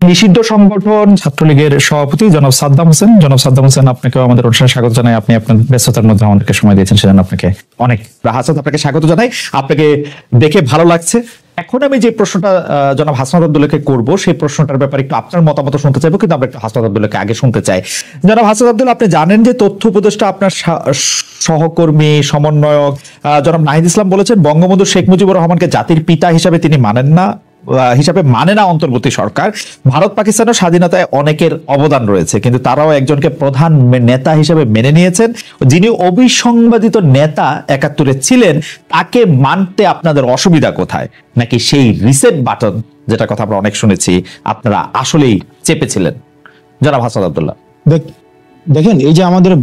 নিষিদ্ধ সংগঠন ছাত্রলীগের সভাপতি জনাব সাদ্দাম হোসেন, আপনাকে আমাদের অনুষ্ঠানে স্বাগত জানাই। আপনি আপনার ব্যস্ততার মধ্যে আমাদেরকে সময় দিয়েছেন, সেজন্য আপনাকে অনেক আপনাকে স্বাগত জানাই। আপনাকে দেখে ভালো লাগছে। এখন আমি যে প্রশ্নটা জনাব হাসনাত আব্দুল্লাহকে করবো, সেই প্রশ্নটার ব্যাপারে একটু আপনার মতামত শুনতে চাইবো, কিন্তু আমরা একটু হাসনাত আব্দুল্লাহকে আগে শুনতে চাই। জনাব হাসনাত আব্দুল্লাহ, আপনি জানেন যে তথ্য উপদেষ্টা আপনার সহকর্মী সমন্বয়ক জনাব নাহিদ ইসলাম বলেছেন বঙ্গবন্ধু শেখ মুজিবুর রহমানকে জাতির পিতা হিসাবে তিনি মানে না অন্তর্বর্তী সরকার। ভারত পাকিস্তানের স্বাধীনতায় অনেকের অবদান রয়েছে, কিন্তু তারাও একজনকে প্রধান নেতা হিসেবে মেনে নিয়েছেন। যিনি অবিসংবাদিত নেতা ৭১-এ ছিলেন, তাকে মানতে আপনাদের অসুবিধা কোথায়? নাকি সেই রিসেট বাটন, যেটা কথা আমরা অনেক শুনেছি, আপনারা আসলেই চেপেছিলেন? জনাব হাসনাত আব্দুল্লাহ, দেখেন, এই যে আমাদের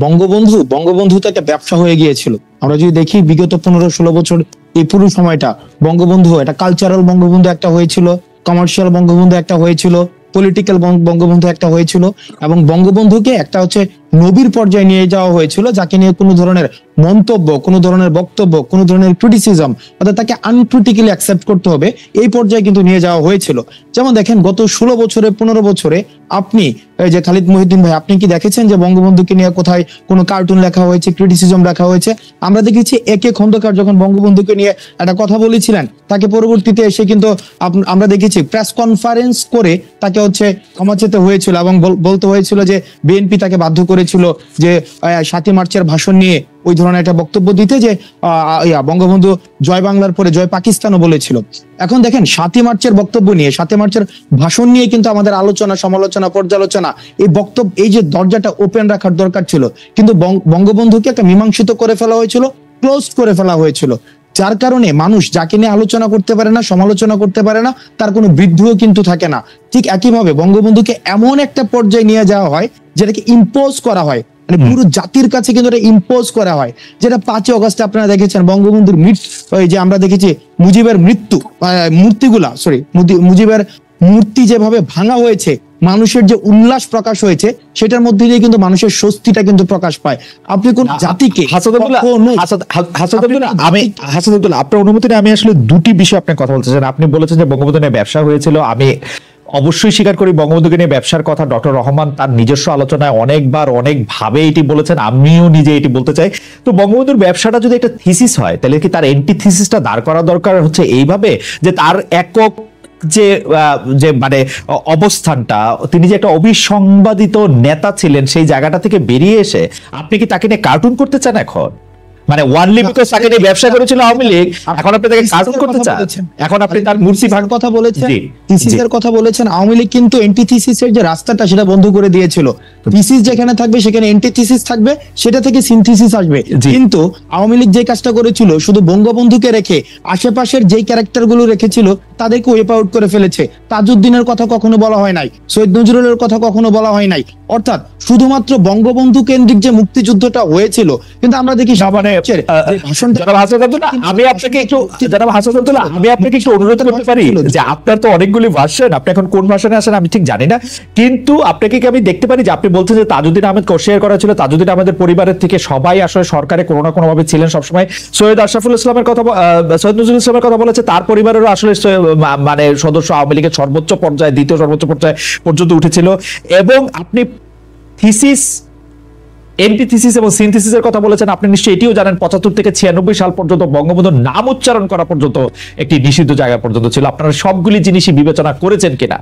বঙ্গবন্ধু তো একটা ব্যবসা হয়ে গিয়েছিল। আমরা যদি দেখি বিগত 15-16 বছর এই পুরো সময়টা বঙ্গবন্ধু একটা কালচারাল বঙ্গবন্ধু একটা হয়েছিল, কমার্শিয়াল বঙ্গবন্ধু একটা হয়েছিল, পলিটিক্যাল বঙ্গবন্ধু একটা হয়েছিল, এবং বঙ্গবন্ধুকে একটা হচ্ছে নবীর পর্যায়ে নিয়ে যাওয়া হয়েছিল, যাকে নিয়ে কোনো ধরনের মন্তব্য, কোনো ধরনের বক্তব্য, কোনো ধরনের ক্রিটিসিজম, অর্থাৎ তাকে আনক্রিটিক্যালি অ্যাকসেপ্ট করতে হবে, এই পর্যায়ে কিন্তু নিয়ে যাওয়া হয়েছিল। যেমন দেখেন, গত 16 বছরে 15 বছরে আপনি এই যে খালিদ মহিউদ্দিন ভাই, আপনি কি দেখেছেন যে বঙ্গবন্ধুকে নিয়ে কোথায় কোনো কার্টুন লেখা হয়েছে, ক্রিটিসিজম লেখা হয়েছে? আমরা দেখেছি একে খন্দকার যখন বঙ্গবন্ধুকে নিয়ে একটা কথা বলেছিলেন, তাকে পরবর্তীতে এসে কিন্তু আমরা দেখেছি প্রেস কনফারেন্স করে তাকে হচ্ছে ক্ষমা চেতে হয়েছিল, এবং বলতে হয়েছিল যে বিএনপি তাকে বাধ্য করেছিল যে ৭ই মার্চের ভাষণ নিয়ে ওই ধরনের একটা বক্তব্য দিতে, যে বঙ্গবন্ধু জয় বাংলার পরে জয় পাকিস্তানও বলেছিল। এখন দেখেন, ৭ই মার্চের বক্তব্য নিয়ে, ৭ই মার্চের ভাষণ নিয়ে কিন্তু আমাদের আলোচনা, সমালোচনা, পর্যালোচনা, এই বক্তব্য, এই যে দরজাটা ওপেন রাখার দরকার ছিল, কিন্তু বঙ্গবন্ধুকে একটা মীমাংসিত করে ফেলা হয়েছিল, ক্লোজ করে ফেলা হয়েছিল, যার কারণে মানুষ যাকে নিয়ে আলোচনা করতে পারে না, সমালোচনা করতে পারে না, তার কোনো বৃদ্ধিও কিন্তু থাকে না। ঠিক একইভাবে বঙ্গবন্ধুকে এমন একটা পর্যায়ে নিয়ে যাওয়া হয় যেটাকে ইম্পোজ করা হয়, মানে পুরো জাতির কাছে কিন্তু এটা ইম্পোজ করা হয়। যেটা 5ই অগস্টে আপনারা দেখেছেন বঙ্গবন্ধুর যে আমরা দেখেছি মুজিবের মুজিবের মূর্তি যেভাবে ভাঙা হয়েছে, মানুষের যে উল্লাস প্রকাশ হয়েছে, সেটার মধ্যে দিয়ে কিন্তু মানুষের স্বস্তিটা কিন্তু প্রকাশ পায়। আপনি কোন জাতিকে আপনার অনুমতি নেই, আমি আসলে দুটি বিষয় আপনার কথা বলতে চান। আপনি বলেছেন যে বঙ্গবন্ধু নিয়ে ব্যবসা হয়েছিল, আমি অবশ্যই স্বীকার করি বঙ্গবন্ধুকে নিয়ে ব্যবসার কথা ডক্টর রহমান তার নিজস্ব আলোচনায় অনেকবার অনেকভাবে এটি বলেছেন, আমিও নিজে এটি বলতে চাই। তো বঙ্গবন্ধুর ব্যবসাটা যদি একটা থিসিস হয়, তাহলে কি তার এন্টিথিসিসটা দাঁড় করা দরকার হচ্ছে এইভাবে, যে তার একক যে মানে অবস্থানটা, তিনি যে একটা অবিসংবাদিত নেতা ছিলেন, সেই জায়গাটা থেকে বেরিয়ে এসে আপনি কি তাকে নিয়ে কার্টুন করতে চান এখন? মানে ওয়ানলি বিকজ তাকে নিয়ে ব্যবসা করেছিল আওয়ামী লীগ, এখন আপনি তাকে কার্টুন করতে চান? এখন আপনি তার মূর্তি ভাঙার কথা বলেছেন, থিসিসের কথা বলেছেন। আওয়ামী লীগ কিন্তু এন্টিথিসিসের যে রাস্তাটা সেটা বন্ধ করে দিয়েছিল। থিসিস যেখানে থাকবে সেখানে এন্টিথিসিস থাকবে, সেটা থেকে সিনথিসিস আসবে। কিন্তু আওয়ামী লীগ যে কাজটা করেছিল, শুধু বঙ্গবন্ধুকে রেখে আশেপাশের যেই ক্যারেক্টার গুলো রেখেছিল তাদেরকে ওয়েপ আউট করে ফেলেছে। তাজউদ্দিনের কথা কখনো বলা হয় নাই, সৈয়দ নজরুলের কথা কখনো বলা হয় নাই। অর্থাৎ শুধুমাত্র বঙ্গবন্ধু কেন্দ্রিক যে মুক্তিযুদ্ধটা হয়েছিল, কিন্তু আমরা দেখি আমি আপনাকে একটু অনুরোধ করতে পারি যে আপনার তো অনেকগুলি ভার্সন, আপনি এখন কোন ভার্সনে আসেন আমি ঠিক জানি না, কিন্তু আপনাকে কি আমি দেখতে পারি যে আপনি বলছেন যে তাজউদ্দিন আহমেদ কোশিয়ার করা ছিল, তাজউদ্দিন আহমেদের পরিবারের থেকে সবাই আসলে সরকারে কোনো না কোনো ভাবে ছিলেন সবসময়। সৈয়দ আশরাফুল ইসলামের কথা, সৈয়দ নজরুল ইসলামের কথা বলেছে, তার পরিবারেরও আসলে মানে সদস্য আওয়ামী লীগের সর্বোচ্চ পর্যায়ে, দ্বিতীয় সর্বোচ্চ পর্যায়ে পর্যন্ত উঠেছিল। এবং আপনি থিসিস, এন্টিথিসিস এবং সিনথিসিসের কথা বলেছেন। আপনি নিশ্চয়ই এটিও জানেন ৭৫ থেকে ৯৬ সাল পর্যন্ত বঙ্গবন্ধুর নাম উচ্চারণ করা পর্যন্ত একটি নিষিদ্ধ জায়গা পর্যন্ত ছিল। আপনারা সবগুলি জিনিসই বিবেচনা করেছেন কিনা?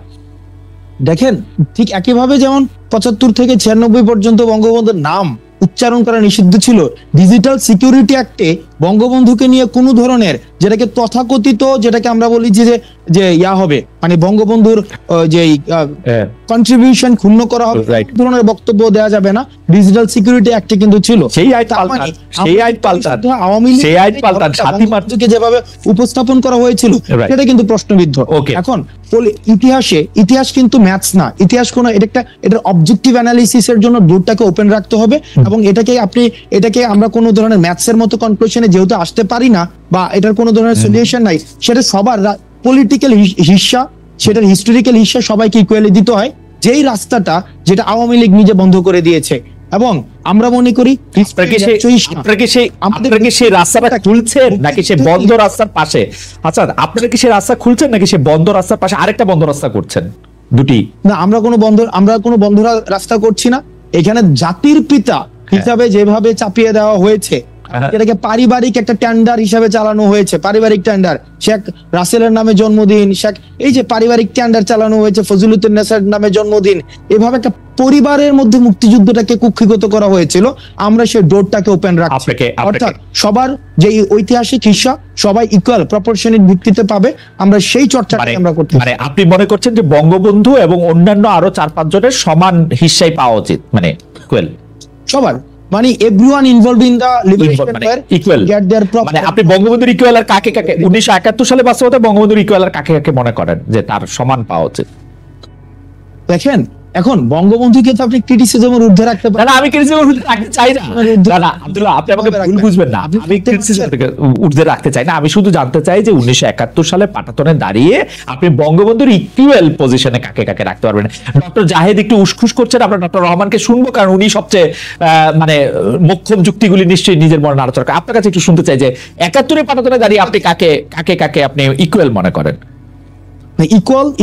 দেখেন, ঠিক একইভাবে যেমন ৭৫ থেকে ৯৬ পর্যন্ত বঙ্গবন্ধুর নাম উচ্চারণ করা নিষিদ্ধ ছিল, ডিজিটাল সিকিউরিটি অ্যাক্টে বঙ্গবন্ধুকে নিয়ে কোনো ধরনের যেটাকে তথাকথিত, যেটাকে আমরা বলি যে হবে, মানে বঙ্গবন্ধুর যে কন্ট্রিবিউশন ক্ষুণ্ণ করা হবে, ধরনের বক্তব্য দেওয়া যাবে না, ডিজিটাল সিকিউরিটি অ্যাক্টে কিন্তু ছিল। আওয়ামী লীগকে যেভাবে উপস্থাপন করা হয়েছিল সেটা কিন্তু প্রশ্নবিদ্ধ। এখন ইতিহাস কিন্তু ম্যাথস না, ইতিহাস কোন এটার অবজেক্টিভ অ্যানালিসিসের জন্য ডোরটাকে ওপেন রাখতে হবে, এবং এটাকে আমরা কোনো ধরনের ম্যাথসের মতো কনক্লুশনে যেহেতু আসতে পারি না, বা এটার কোনো ধরনের সলিউশন নাই, সেটা সবার পলিটিক্যাল হিস্সা, সেটার হিস্টোরিক্যাল হিস্সা সবাইকে ইকুয়ালি দিতে হয়, যেই রাস্তাটা যেটা আওয়ামী লীগ নিজে বন্ধ করে দিয়েছে। এবং আমরা মনে করি সেই রাস্তাটা খুলছেন নাকি সে বন্ধ রাস্তার পাশে? আচ্ছা, আপনারা কি সেই রাস্তা খুলছেন নাকি সে বন্ধ রাস্তার পাশে আরেকটা বন্ধ রাস্তা করছেন? দুটি না, আমরা কোনো বন্ধ রাস্তা করছি না। এখানে জাতির পিতা হিসাবে যেভাবে চাপিয়ে দেওয়া হয়েছে, এটাকে পারিবারিক একটা টেন্ডার হিসাবে চালানো হয়েছে। পারিবারিক টেন্ডার, শেখ রাসেলের নামে জন্মদিন, এই যে পারিবারিক টেন্ডার চালানো হয়েছে, ফজলুদ্দিন নেসার নামে জন্মদিন, এভাবে একটা পরিবারের মধ্যে মুক্তিযুদ্ধটাকে কুক্ষিগত করা হয়েছিল। আমরা সেই ডোরটাকে ওপেন রাখছি, অর্থাৎ সবার যে ঐতিহাসিক হিস্সা সবাই ইকুয়াল প্রপোর্শনের ভিত্তিতে পাবে। আমরা সেই চর্চাটাকে আমরা করতে, মানে আপনি মনে করছেন যে বঙ্গবন্ধু এবং অন্যান্য আরো 4-5 জনের সমান হিস্সাই পাওয়া উচিত, মানে ইকুয়াল সবার, মানে everyone involved in the liberation equal, get there proper. মানে আপনি বঙ্গবন্ধুর ইকুয়াল আর কাকে 1971 সালে বাস্তবতা বঙ্গবন্ধুর ইকুয়াল আর কাকে মনে করেন যে তার সমান পাওয়া উচিত? দেখেন, এখন বঙ্গবন্ধুকে তো আপনি ক্রিটিসিজমের ঊর্ধ্বে রাখতে পারেন না, আমি ক্রিটিসিজমের ঊর্ধ্বে রাখতে চাই না। না আব্দুল্লাহ, আপনি আমাকে ভুল বুঝবেন না, আমি ক্রিটিসিজমের ঊর্ধ্বে রাখতে চাই না। আমি শুধু জানতে চাই যে 1971 সালে পাটাতনে দাঁড়িয়ে আপনি বঙ্গবন্ধুর ইকুয়াল পজিশনে কাকে রাখতে পারবেন। ডক্টর জাহেদ একটু উসখুস করছেন, আমরা ডক্টর রহমানকে শুনবো, কারণ উনি সবচেয়ে মানে মোক্ষম যুক্তিগুলি নিশ্চয়ই নিজের মনে আলোচনা করেন। আপনার কাছে একটু শুনতে চাই যে 71 পাটাতনে দাঁড়িয়ে আপনি কাকে আপনি ইকুয়াল মনে করেন?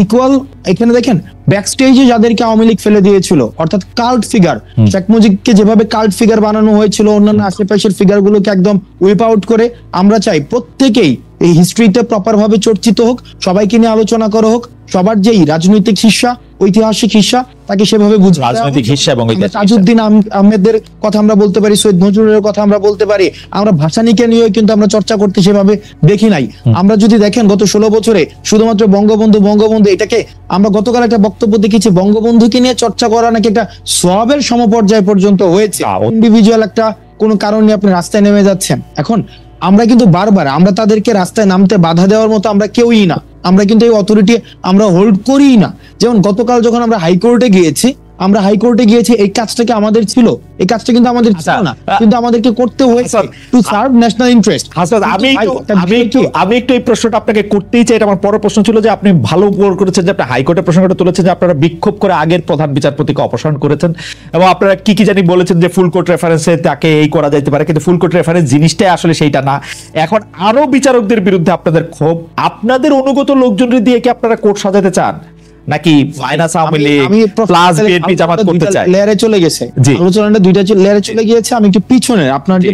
ইকুয়াল এখানে দেখেন, ব্যাকস্টেজে যাদেরকে আওয়ামী লীগ ফেলে দিয়েছিল, অর্থাৎ কাল্ট ফিগার, শেখ মুজিবকে যেভাবে কাল্ট ফিগার বানানো হয়েছিল, অন্যান্য আশেপাশের ফিগার গুলোকে একদম উইপ আউট করে, আমরা চাই প্রত্যেকেই এই হিস্ট্রিতে প্রপার ভাবে চর্চিত হোক, সবাইকে নিয়ে আলোচনা করা হোক, সবার যেই রাজনৈতিক হিস্সা, ঐতিহাসিক হিস্সা, তাকে সেভাবে বুঝতে, রাজনৈতিক হিস্সা এবং তাজউদ্দিন আহমেদের কথা আমরা বলতে পারি, সৈয়দ নজরুলের কথা আমরা বলতে পারি। আমরা ভাসানীকে নিয়ে কিন্তু আমরা চর্চা করতে সেভাবে দেখি নাই। আমরা যদি দেখেন গত 16 বছরে শুধুমাত্র বঙ্গবন্ধু এটাকে আমরা গতকাল একটা বক্তব্য দেখেছি, বঙ্গবন্ধুকে নিয়ে চর্চা করা নাকি একটা সওয়াবের সমপর্যায় পর্যন্ত হয়েছে। ইন্ডিভিজুয়াল একটা কোনো কারণে আপনি রাস্তায় নেমে যাচ্ছেন। এখন আমরা কিন্তু বারবার আমরা তাদেরকে রাস্তায় নামতে বাধা দেওয়ার মতো আমরা কেউই না, আমরা কিন্তু এই অথরিটি আমরা হোল্ড করিই না। যেমন গতকাল যখন আমরা হাইকোর্টে গিয়েছি, এই কাজটাকে আমাদের ছিল, এই কাজটা কিন্তু আমাদের ছিল না, কিন্তু আমাদেরকে করতে হয়েছে টু সার্ভ ন্যাশনাল ইন্টারেস্ট। আমি একটু এই প্রশ্নটা আপনাকে করতেই চাই, এটা আমার পরের প্রশ্ন ছিল যে আপনি ভালো করেছেন যে আপনি হাইকোর্টের প্রসঙ্গটা তুলেছেন, যে আপনারা বিক্ষোভ করে আগের প্রধান বিচারপতিকে অপসারণ করেছেন, এবং আপনারা কি জানি বলেছেন যে ফুল কোর্ট রেফারেন্সে তাকে এই করা যাইতে পারে, কিন্তু ফুল কোর্ট রেফারেন্স জিনিসটাই আসলে সেইটা না। এখন আরো বিচারকদের বিরুদ্ধে আপনাদের ক্ষোভ, আপনাদের অনুগত লোকজনের দিয়ে কি আপনারা কোর্ট সাজাতে চান, নাকি minus Awami League plus BNP Jamaat করতে চায়? লেয়ারে চলে গেছে, আলোচনাটা দুইটা লেয়ারে চলে গিয়েছে। আমি একটু পিছনে আপনার যে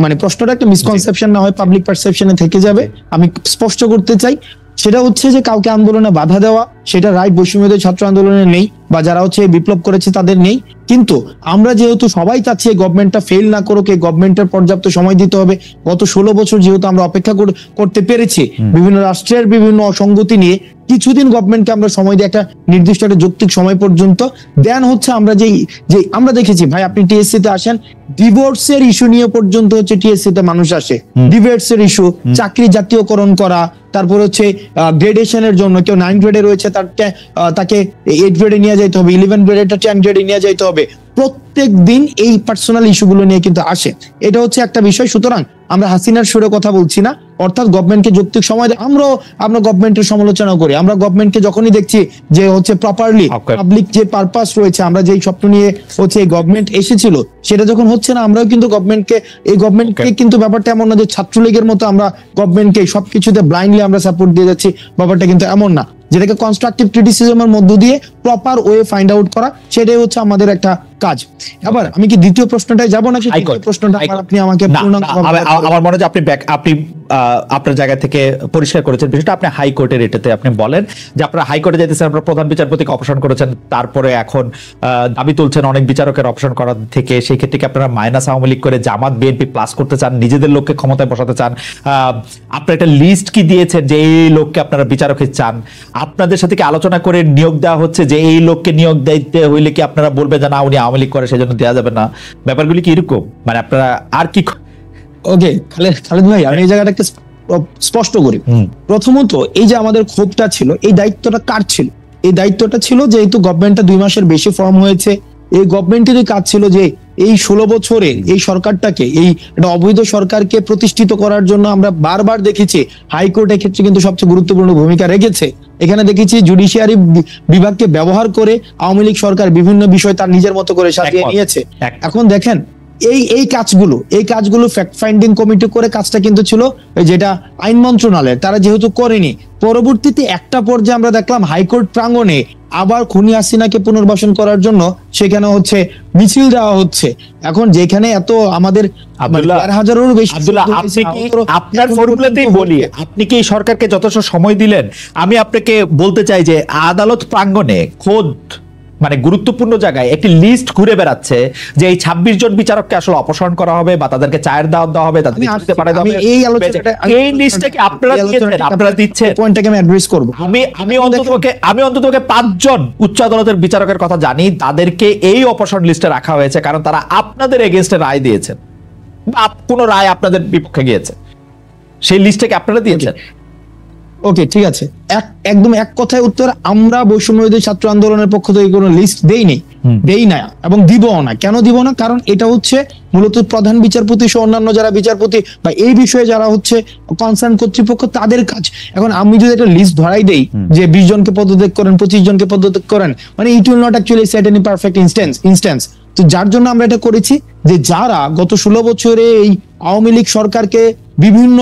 মানে প্রশ্নটা একটা মিসকনসেপশন না হয় পাবলিক পারসেপশনে থেকে যাবে, আমি স্পষ্ট করতে চাই। সেটা হচ্ছে যে কাউকে আন্দোলনে বাধা দেওয়া, সেটা রাইট বৈষম্যবিরোধী ছাত্র আন্দোলনে নেই, বা যারা হচ্ছে বিপ্লব করেছে তাদের নেই। কিন্তু আমরা যেহেতু সবাই চাচ্ছি এই গভর্নমেন্টটা ফেল না করুক, এই গভর্নমেন্টের পর্যাপ্ত সময় দিতে হবে। গত 16 বছর যেহেতু আমরা অপেক্ষা করতে পেরেছি, বিভিন্ন রাষ্ট্রের বিভিন্ন অসঙ্গতি নিয়ে কিছুদিন গভর্নমেন্টকে আমরা সময় দিই, একটা নির্দিষ্ট একটা যৌক্তিক সময় পর্যন্ত। দেন হচ্ছে আমরা যে আমরা দেখেছি ভাই, আপনি টিএসসি তে আসেন, ডিভোর্সের ইস্যু নিয়ে পর্যন্ত হচ্ছে টিএসসি তে মানুষ আসে, ডিভোর্সের ইস্যু, চাকরি জাতীয়করণ করা, তারপর হচ্ছে গ্রেডেশনের জন্য কেউ 9 গ্রেডে রয়েছে তাকে 8 গ্রেডে নিয়ে যাইতে হবে, 11 গ্রেডেটা 10 গ্রেডে নিয়ে যাইতে হবে। প্রত্যেক দিন এই পার্সোনাল ইস্যুগুলো নিয়ে কিন্তু আসে, এটা হচ্ছে একটা বিষয়। সুতরাং আমরা হাসিনার সুরে কথা বলছি না, অর্থাৎ গভর্নমেন্টকে যৌক্তিক সময় আমরা গভর্নমেন্টের সমালোচনা করি। আমরা গভর্নমেন্টকে যখনই দেখছি যে হচ্ছে প্রপারলি পাবলিক যে পারপাস রয়েছে, আমরা যেই স্বপ্ন নিয়ে হচ্ছে এই গভর্নমেন্ট এসেছিল সেটা যখন হচ্ছে না, আমরাও কিন্তু গভর্নমেন্টকে কিন্তু ব্যাপারটা এমন না যে ছাত্রলীগের মতো আমরা গভর্নমেন্টকে সবকিছুতে ব্লাইন্ডলি আমরা সাপোর্ট দিয়ে যাচ্ছি, ব্যাপারটা কিন্তু এমন না। যেটাকে কনস্ট্রাকটিভ ক্রিটিসিজমের মধ্য দিয়ে প্রপার ওয়ে ফাইন্ড আউট করা, সেটাই হচ্ছে আমাদের একটা কাজ। এবার আমি কি দ্বিতীয় প্রশ্নটায় যাব নাকি তৃতীয় প্রশ্নটা আপনি আমাকে আমার মনে হয় আপনি আপনার জায়গা থেকে পরিষ্কার করেছেন বিষয়টা। আপনি হাইকোর্টের এটাতে আপনি বলেন যে আপনারা হাইকোর্টে যেতেছেন, আপনারা প্রধান বিচারপতিকে অপসারণ করেছেন, তারপরে এখন দাবি তুলছেন অনেক বিচারকের অপসারণ করার থেকে। সেই ক্ষেত্রে কি আপনারা মাইনাস আওয়ামী লীগ করে জামাত বিএনপি প্লাস করতে চান, নিজেদের লোককে ক্ষমতায় বসাতে চান? আপনারা একটা লিস্ট কি দিয়েছেন যে এই লোককে আপনারা বিচারকে চান? আপনাদের সাথে কি আলোচনা করে নিয়োগ দেওয়া হচ্ছে যে এই লোককে নিয়োগ দিতে হইলে কি আপনারা বলবেন যে না উনি আওয়ামী লীগ করে সেজন্য দেওয়া যাবে না? ব্যাপারগুলি কি এরকম, মানে আপনারা আর কি? ওকে খালেদ ভাই, আমি এই জায়গাটা একটা স্পষ্ট করি। প্রথমত এই যে আমাদের ক্ষোভটা ছিল, এই দায়িত্বটা কার ছিল? এই দায়িত্বটা ছিল যেহেতু গভর্নমেন্টটা 2 মাসের বেশি ফর্ম হয়েছে, এই গভর্নমেন্টেরই কাজ ছিল যে এই 16 বছরে এই সরকারটাকে, এই একটা অবৈধ সরকারকে প্রতিষ্ঠিত করার জন্য আমরা বারবার দেখেছি হাইকোর্ট এক্ষেত্রে কিন্তু সবচেয়ে গুরুত্বপূর্ণ ভূমিকা রেখেছে। এখানে দেখেছি জুডিশিয়ারি বিভাগকে ব্যবহার করে আওয়ামী লীগ সরকার বিভিন্ন বিষয় তার নিজের মতো করে সাজিয়ে নিয়েছে। এখন দেখেন এই কাজগুলো ফ্যাক্ট ফাইন্ডিং কমিটি করে কাজটা কিন্তু ছিল যেটা আইন মন্ত্রণালয়ের, তারা যেহেতু করেনি, পরবর্তীতে একটা পর্যায়ে আমরা দেখলাম হাইকোর্ট প্রাঙ্গণে আবার খুনি হাসিনাকে পুনর্বাসন করার জন্য সেখানে হচ্ছে মিছিল দেওয়া হচ্ছে। এখন যেখানে এত আমাদের আব্দুল্লাহ, 1000-এরও বেশি আব্দুল্লাহ, আপনি কি আপনার ফর্মুলাতেই বলি, আপনি কি সরকারকে যথেষ্ট সময় দিলেন? আমি আপনাকে বলতে চাই যে আদালত প্রাঙ্গণে খোদ মানে গুরুত্বপূর্ণ জায়গায় একটি লিস্ট ঘুরে বেড়াচ্ছে যে এই 26 জন বিচারককে আসলে অপসারণ করা হবে বা তাদেরকে চায়ের দাওয়াত দেওয়া হবে, তাদের ছুটিতে পাঠানো হবে। এই লিস্টটা কি আপনারা দিয়েছেন? আপনারা দিচ্ছেন? পয়েন্টটাকে আমি অ্যাড্রেস করব। আমি অন্ততপক্ষে 5 জন উচ্চ আদালতের বিচারকের কথা জানি, তাদেরকে এই অপসারণ লিস্টে রাখা হয়েছে কারণ তারা আপনাদের এগেইনস্টে রায় দিয়েছেন বা কোন রায় আপনাদের বিপক্ষে গিয়েছে। সেই লিস্টটাকে আপনারা দিয়েছেন? ওকে, ঠিক আছে, একদম এক কথায় উত্তর, আমরা বৈষম্যবিরোধী ছাত্র আন্দোলনের পক্ষ থেকে কোনো লিস্ট দেই না এবং দিবও না। কেন দিব না? কারণ এটা হচ্ছে মূলত প্রধান বিচারপতি সহ অন্যান্য যারা বিচারপতি বা এই বিষয়ে যারা হচ্ছে কনসার্ন কর্তৃপক্ষ, তাদের কাজ। এখন আমি যদি একটা লিস্ট ধরাই দেই যে 20 জনকে পদত্যাগ করেন, 25 জনকে পদত্যাগ করেন, মানে it will not actually set any perfect instance. তো যার জন্য আমরা এটা করেছি যে যারা গত 16 বছরে এই আওয়ামী লীগ সরকারকে বিভিন্ন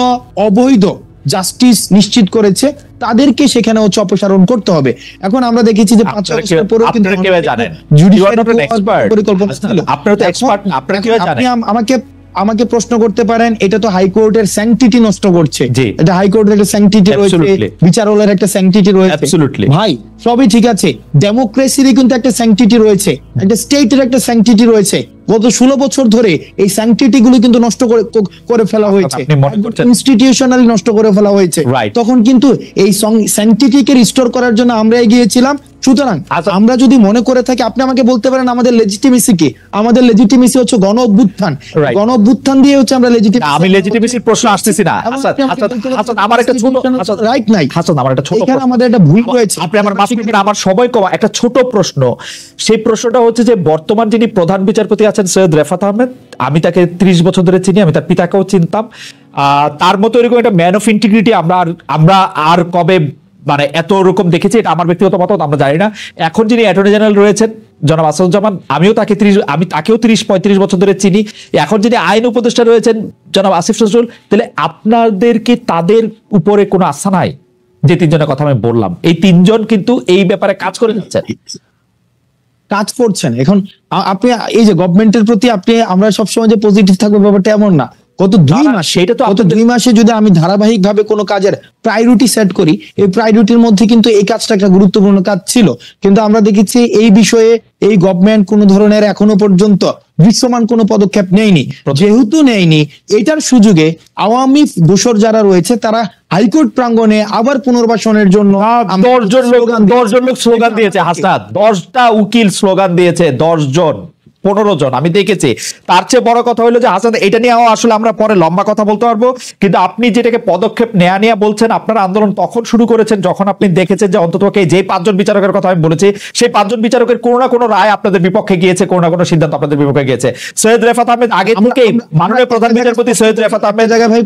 অবৈধ জাস্টিস নিশ্চিত করেছে, তাদেরকে সেখানে হচ্ছে অপসারণ করতে হবে। এখন আমরা দেখেছি যে 5 বছর পরেও কিন্তু আমাকে প্রশ্ন করতে পারেন, এটা তো হাইকোর্টের স্যাংটিটি নষ্ট করছে, এটা হাইকোর্টের একটা স্যাংটিটি রয়েছে, বিচারালয়ের একটা স্যাংটিটি রয়েছে। ভাই সবই ঠিক আছে, ডেমোক্রেসিরই কিন্তু একটা স্যাংটিটি রয়েছে, একটা স্টেটের একটা স্যাংটিটি রয়েছে। গত 16 বছর ধরে এই স্যাংটিটি গুলো কিন্তু নষ্ট করে ফেলা হয়েছে, ইনস্টিটিউশনালি নষ্ট করে ফেলা হয়েছে। তখন কিন্তু এই স্যাংটিটিকে রিস্টোর করার জন্য আমরা এগিয়েছিলাম। সুতরাং আমরা যদি মনে করে থাকি, আপনি আমাকে বলতে পারেন আমাদের লেজিটিমেসি কি? আমাদের লেজিটিমেসি হচ্ছে গণ অভ্যুত্থান দিয়ে হচ্ছে আমরা লেজিটিমেসি। আমি লেজিটিমেসির প্রশ্ন আসতেছি না। হাসান, আমার একটা ছোট রাইট নাই। হাসান, আমার একটা ছোট এখানে আমাদের একটা ভুল হয়েছে। আপনি আমার মাফ করবেন, আমার সবাই কম একটা ছোট প্রশ্ন। সেই প্রশ্নটা হচ্ছে যে বর্তমান যিনি প্রধান বিচারপতি আছেন সৈয়দ রেফাত আহমেদ, আমি তাকে 30 বছর ধরে চিনি, আমি তার পিতাকেও চিনতাম। তার মতো এরকম একটা ম্যান অফ ইন্টিগ্রিটি আমরা আর কবে মানে এত রকম দেখেছি, এটা আমার ব্যক্তিগত মতামত, আমরা জানি না। এখন যিনি অ্যাটর্নি জেনারেল রয়েছেন জনাব আসাদুজ্জামান, আমি তাকেও 30-35 বছর ধরে চিনি। এখন যিনি আইন উপদেষ্টা রয়েছেন জনাব আসিফ নজরুল, তাহলে আপনাদেরকে তাদের উপরে কোনো আস্থা নাই? যে 3 জনের কথা আমি বললাম, এই 3 জন কিন্তু এই ব্যাপারে কাজ করে যাচ্ছেন, কাজ করছেন। এখন আপনি এই যে গভর্নমেন্টের প্রতি আমরা সবসময় যে পজিটিভ থাকবো ব্যাপারটা এমন না। গত 2 মাসে যদি আমি ধারাবাহিক ভাবে কোনো কাজের প্রায়োরিটি সেট করি, এই প্রায়োরিটির মধ্যে কিন্তু এই কাজটা একটা গুরুত্বপূর্ণ কাজ ছিল। কিন্তু আমরা দেখেছি এই বিষয়ে এই গভর্নমেন্ট কোনো ধরনের এখনো পর্যন্ত দৃশ্যমান কোনো পদক্ষেপ নেয়নি। যেহেতু নেয়নি, এটার সুযোগে আওয়ামী দোসর যারা রয়েছে তারা হাইকোর্ট প্রাঙ্গণে আবার পুনর্বাসনের জন্য 10 জন লোক স্লোগান দিয়েছে। হাসান, 10টা উকিল স্লোগান দিয়েছে, 10 জন 15 জন আমি দেখেছি। তার চেয়ে বড় কথা হলো যে হাসান, এটা নিয়ে আসলে আমরা পরে লম্বা কথা বলতে পারবো, কিন্তু আপনি যেটাকে পদক্ষেপ নেয়া বলছেন, আপনার আন্দোলন তখন শুরু করেছেন যখন আপনি দেখেছেন যে অন্ততপক্ষে যে 5 জন বিচারকের কথা আমি বলেছি, সেই 5 জন বিচারকের কোনো না কোনো রায় আপনাদের বিপক্ষে গিয়েছে, কোনো না কোনো সিদ্ধান্ত আপনাদের বিপক্ষে গিয়েছে। সৈয়দ রেফাত আহমেদ আগে থেকে মাননীয় প্রধান বিচারপতি সৈয়দ রেফাত আহমেদ জায়গায় ভাই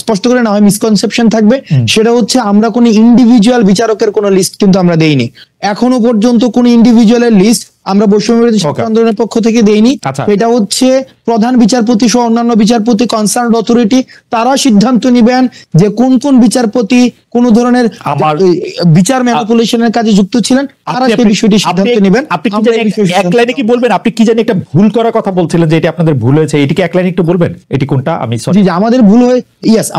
স্পষ্ট করে না হয় মিসকনসেপশন থাকবে, সেটা হচ্ছে আমরা কোনো ইন্ডিভিজুয়াল বিচারকের কোনো লিস্ট কিন্তু আমরা দেইনি। এখনো পর্যন্ত কোন ইন্ডিভিজুয়ালের লিস্ট আমরা বৈষম্যবিরোধী ছাত্র আন্দোলনের পক্ষ থেকে দেইনি। এটা হচ্ছে প্রধান বিচারপতি সহ অন্যান্য বিচারপতি, কনসার্ন অথরিটি, তারা সিদ্ধান্ত নেবেন যে কোন কোন বিচারপতি কোন ধরনের বিচার ম্যানিপুলেশনের কাজে যুক্ত ছিলেন, তারা সেই বিষয়টি সিদ্ধান্ত নেবেন। আপনি এক লাইনে কি বলবেন? আপনি কি জানি একটা ভুল করার কথা বলছিলেন যে এটা আপনাদের ভুল হয়েছে, এটিকে এক লাইনে একটু বলবেন এটি কোনটা? আমি জি, আমাদের ভুল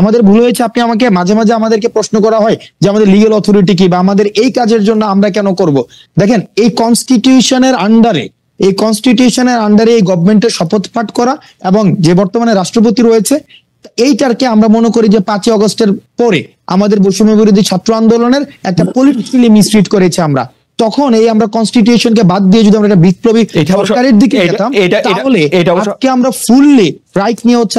আমাদের ভুল হয়েছে। আপনি আমাকে মাঝে মাঝে আমাদেরকে প্রশ্ন করা হয় যে আমাদের লিগ্যাল অথরিটি কি বা আমাদের এই কাজের জন্য আমরা কেন করব। দেখেন, এই কনস্টিটিউশনের আন্ডারে এই গভর্নমেন্টের শপথ পাঠ করা এবং যে বর্তমানে রাষ্ট্রপতি রয়েছে, এইটারকে আমরা মনে করি যে 5 আগস্টের পরে আমাদের বৈষম্য বিরোধী ছাত্র আন্দোলনের একটা পলিটিক্যালি মিসট্রিট করেছে আমরা। তখন আমরা কনস্টিটিউশনকে বাদ দিয়ে যদি আমরা একটা বিপ্লবী সরকারের দিকে যেতাম, তাহলে আজকে আমরা ফুললি রাইট নিয়ে হচ্ছে